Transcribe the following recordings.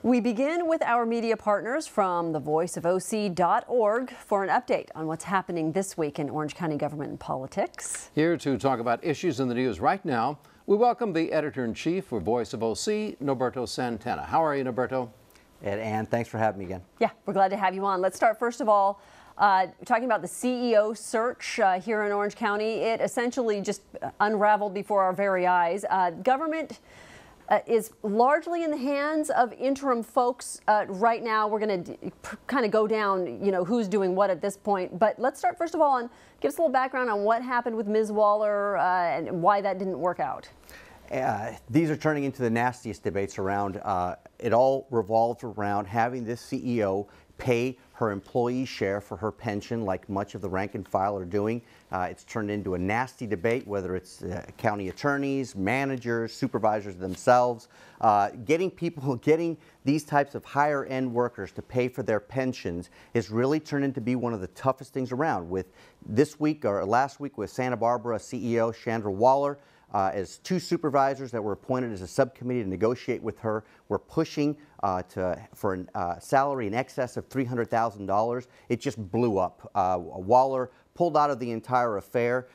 We begin with our media partners from thevoiceofoc.org for an update on what's happening this week in Orange County government and politics. Here to talk about issues in the news right now, we welcome the editor-in-chief for Voice of OC, Norberto Santana. How are you, Norberto? Ed, Ann, thanks for having me again. Yeah, we're glad to have you on. Let's start first of all talking about the CEO search here in Orange County. It essentially just unraveled before our very eyes. Government is largely in the hands of interim folks right now. We're going to kind of go down, who's doing what at this point. But let's start first of all and give us a little background on what happened with Ms. Waller and why that didn't work out. These are turning into the nastiest debates around. It all revolves around having this CEO pay her employee share for her pension, like much of the rank and file are doing. It's turned into a nasty debate, whether it's county attorneys, managers, supervisors themselves. Getting these types of higher end workers to pay for their pensions is really turned into be one of the toughest things around. With this week or last week with Santa Barbara CEO Chandra Waller, as two supervisors that were appointed as a subcommittee to negotiate with her, were pushing for a salary in excess of $300,000. It just blew up. Waller pulled out of the entire affair,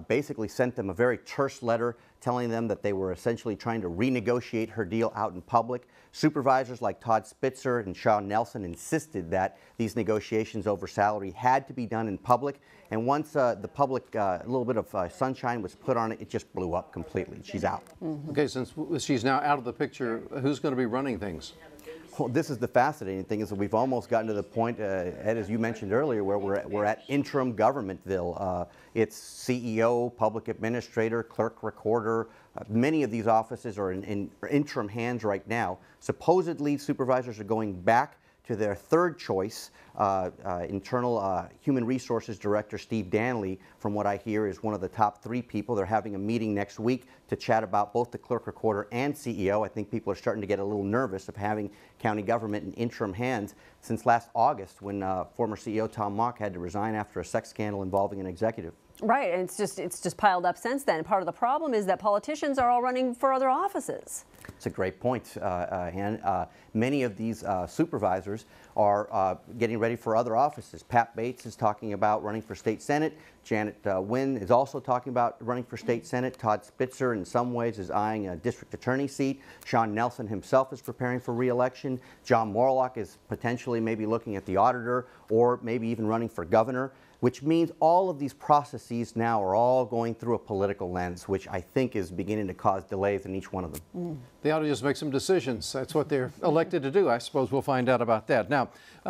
basically sent them a very terse letter telling them that they were essentially trying to renegotiate her deal out in public. Supervisors like Todd Spitzer and Sean Nelson insisted that these negotiations over salary had to be done in public. And once the public, a little bit of sunshine was put on it, it just blew up completely. She's out. Mm-hmm. Okay, since she's now out of the picture, who's going to be running things? Well, this is the fascinating thing, is that we've almost gotten to the point, Ed, as you mentioned earlier, where we're at interim governmentville. It's CEO, public administrator, clerk, recorder. Many of these offices are in interim hands right now. Supposedly, supervisors are going back to their third choice. Internal Human Resources Director Steve Danley, from what I hear, is one of the top 3 people. They're having a meeting next week to chat about both the clerk recorder and CEO. I think people are starting to get a little nervous of having county government in interim hands since last August, when former CEO Tom Mock had to resign after a sex scandal involving an executive. Right, and it's just piled up since then. Part of the problem is that politicians are all running for other offices. It's a great point, Han. Many of these supervisors are getting ready for other offices. Pat Bates is talking about running for state senate. Janet Wynn is also talking about running for state senate. Todd Spitzer, in some ways, is eyeing a district attorney seat. Sean Nelson himself is preparing for re-election. John Morlock is potentially maybe looking at the auditor, or maybe even running for governor, which means all of these processes now are all going through a political lens, which I think is beginning to cause delays in each one of them. They ought to just make some decisions. That's what they're elected to do. I suppose we'll find out about that. Now,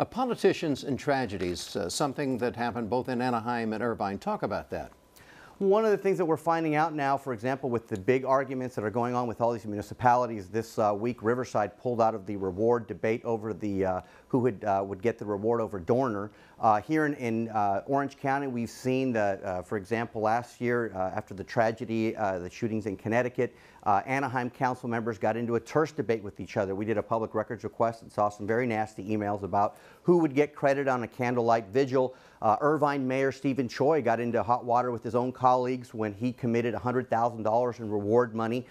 politicians and tragedies, something that happened both in Anaheim and Irvine. Talk about that. One of the things that we're finding out now, for example, with the big arguments that are going on with all these municipalities this week, Riverside pulled out of the reward debate over the who would get the reward over Dorner. Here in Orange County, we've seen that, for example, last year after the tragedy, the shootings in Connecticut, Anaheim council members got into a terse debate with each other. We did a public records request and saw some very nasty emails about who would get credit on a candlelight vigil. Irvine Mayor Stephen Choi got into hot water with his own colleagues when he committed $100,000 in reward money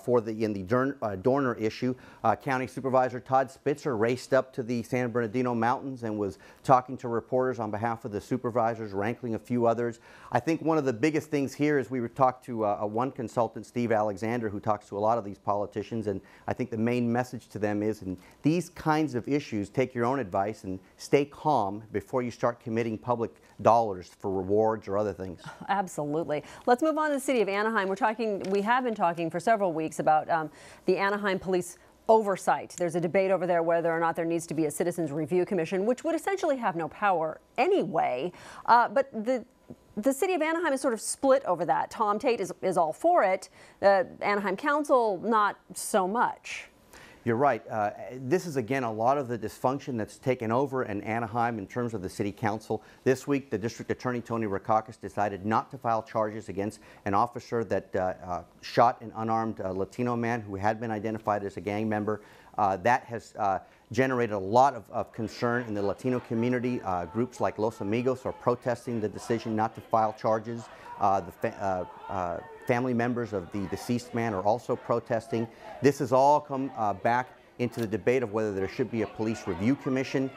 for the Dorner issue. County Supervisor Todd Spitzer raced up to the San Bernardino Mountains and was talking to reporters on behalf of the supervisors, rankling a few others. I think one of the biggest things here is we talked to one consultant, Steve Alexander, who talks to a lot of these politicians, and I think the main message to them is, in these kinds of issues, take your own advice and stay calm before you start committing public dollars for rewards or other things. Absolutely. Let's move on to the city of Anaheim. We have been talking for several weeks about the Anaheim Police oversight. There's a debate over there whether or not there needs to be a citizens review commission, which would essentially have no power anyway. But the city of Anaheim is sort of split over that. Tom Tate is all for it. The Anaheim Council, not so much. You're right. This is, again, a lot of the dysfunction that's taken over in Anaheim in terms of the city council. This week, the district attorney, Tony Rakakis, decided not to file charges against an officer that shot an unarmed Latino man who had been identified as a gang member. That has generated a lot of concern in the Latino community. Groups like Los Amigos are protesting the decision not to file charges. Family members of the deceased man are also protesting. This has all come back into the debate of whether there should be a police review commission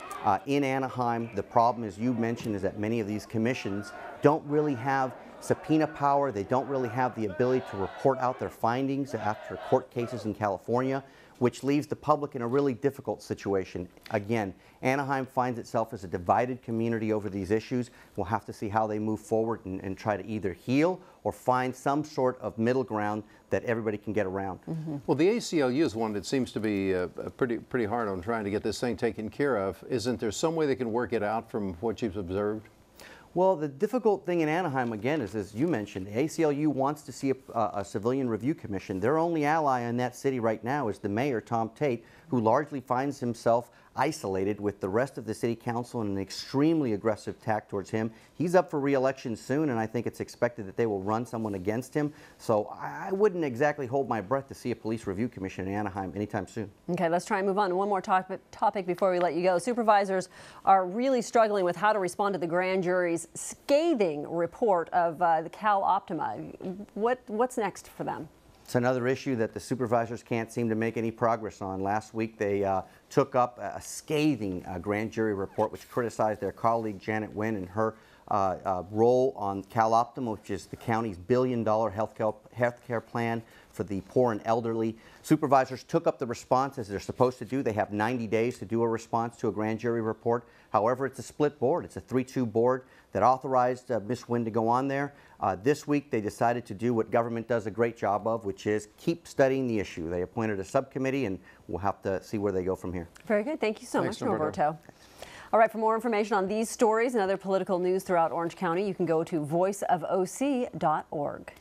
in Anaheim. The problem, as you mentioned, is that many of these commissions don't really have subpoena power. They don't really have the ability to report out their findings after court cases in California, which leaves the public in a really difficult situation. Again, Anaheim finds itself as a divided community over these issues. We'll have to see how they move forward and try to either heal or find some sort of middle ground that everybody can get around. Well, the ACLU is one that seems to be pretty hard on trying to get this thing taken care of. Isn't there some way they can work it out from what you've observed? Well, the difficult thing in Anaheim, again, is, as you mentioned, the ACLU wants to see a civilian review commission. Their only ally in that city right now is the mayor, Tom Tate, who largely finds himself isolated with the rest of the city council in an extremely aggressive tack towards him. He's up for re-election soon, and I think it's expected that they will run someone against him. So I wouldn't exactly hold my breath to see a police review commission in Anaheim anytime soon. Okay, let's try and move on to one more topic before we let you go. Supervisors are really struggling with how to respond to the grand jury's scathing report of the Cal Optima. What's next for them? It's another issue that the supervisors can't seem to make any progress on. Last week they took up a scathing grand jury report which criticized their colleague Janet Wynn and her role on Cal Optima, which is the county's billion-dollar healthcare plan for the poor and elderly. Supervisors took up the response as they're supposed to do. They have 90 days to do a response to a grand jury report. However, it's a split board. It's a 3-2 board that authorized Ms. Wynn to go on there. This week, they decided to do what government does a great job of, which is keep studying the issue. They appointed a subcommittee, and we'll have to see where they go from here. Very good. Thank you so Thanks, much, Norberto. Norberto. All right, for more information on these stories and other political news throughout Orange County, you can go to voiceofoc.org.